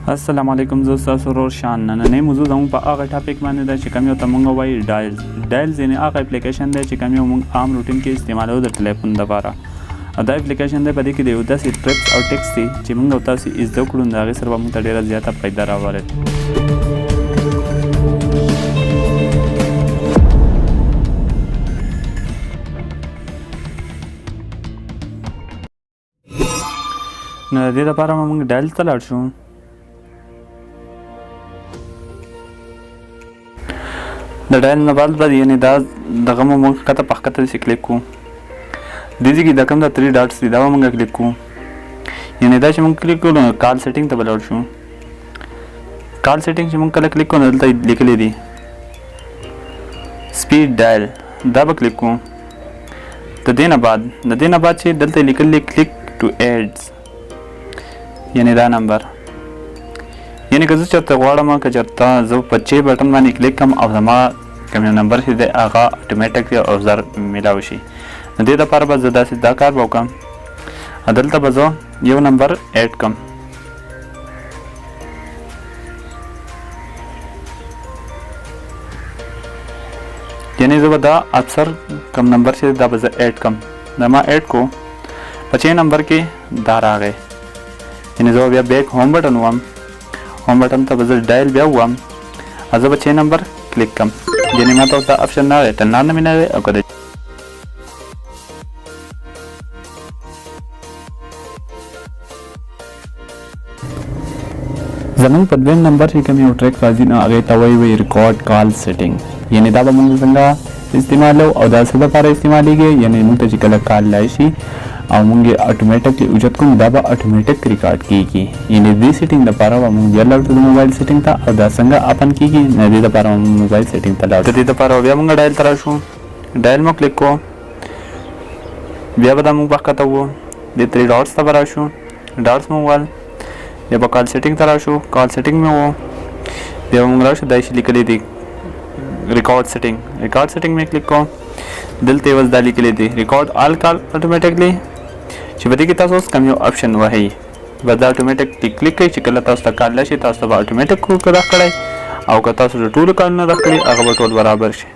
السلام علیکم، زه ستاسو ورور شان. نننۍ موضوع زموږ په هغه ټاپک باندې ده چې کوم یو ته موږ وایي ډایلز، یعنې هغه اپلیکیشن دی چې کوم یو موږ عام روټین کې استعمالوو د ټلیفون دپاره. دا اپلیکیشن دی، په دې کې د یو داسې ټریپس او ټیکس دي چې موږ او تاسو یې زده کړو، نو د هغې سره به موږ ته ډېره زیاته فایده راوړي. نو د دې دپاره به موږ ډایل ته لاړ شو. د ډایل نه بعد به یعنې دا دغه به موږ ښکته په ښکته داسې کلیک کړو. دې ځای کې دا کوم دا 3 ډاټس دي، دا به موږ کلیک کړو. یعنې دا چې موږ کلیک کړو نو کال سیټینګ ته به لاړ شو. کال سیټینګ چې موږ کله کلیک کړو نو دلته لیکلی دي سپیډ ډایل، دا به کلیک کړو. د دې نه بعد چې دلته لیکلی کلیک ټو ایډز، یعنې دا نمبر، یعنې که زه چېرته غواړم که چېرته زه په چې بټن باندې کلیک کړم او زما کوم یو نمبر چې دی هغه اټومیټیکلی او زر میلاو شي، نو دې دپاره به زه داسې دا کار به وکړم. دلته به زه یو نمبر ایډ کړم. یعنې زه به دا اکثر کم نمبر چې دا به زه ایډ کړم. دا ما ایډ کړو، په چې نمبر کې دا راغی، یعنې زه بیا بیک هوم بټن ووم. هوم بټن ته به زه ډایل بیا ووم، زه به چې نمبر کلیک کړم. یعنې ما ته اوس دا آپشن نه راغی، ټرن آن نه مې نه راغی. او که زموږ په دویم نمبر چې کوم یو ټریک راځي نو هغې ته وایي ریکارډ کال سیټینګ، یعنې دا به موږ څنګه استعمالو او دا څه دپاره استعمالیږي. یعنې موږ ته چې کله کال لای شي او موږ یې اټومیټکلی اوچت کړو، دا به اټومیټک ریکارډ کیږي. یعنې دې سیټینګ دپاره به موږ بیا لاړ شو د موبایل سیټینګ ته، او دا څنګه اپن کیږي نو دې دپاره به موږ موبایل سیټینګ ته لاړ شو. د دې دپاره بیا موږ ډایل ته راشو. ډایل مو کلیک کړو، بیا به دا موږ پښکته وو. د 3 ډاټس ته به راشو، ډاټس مو ووهل. بیا به کال سیټینګ ته راشو، کال سیټینګ مې وو. بیا به موږ راشو، دا یې لیکلی دي ریکارډ سیټینګ. ریکارډ سیټینګ مې کلیک کړو، دلته یې اوس دا لیکلی دي ریکارډ آل کال اټومیټکلی، چې په دې کې تاسو اوس کوم یو آپشن وهئ به دا اټومیټکلی کلیک کوئ چې کله تاسو ته کال راشي تاسو ته به اټومیټک راښکړی، او که تاسو د ټولو کالونه راښکړي هغه به ټول برابر شي.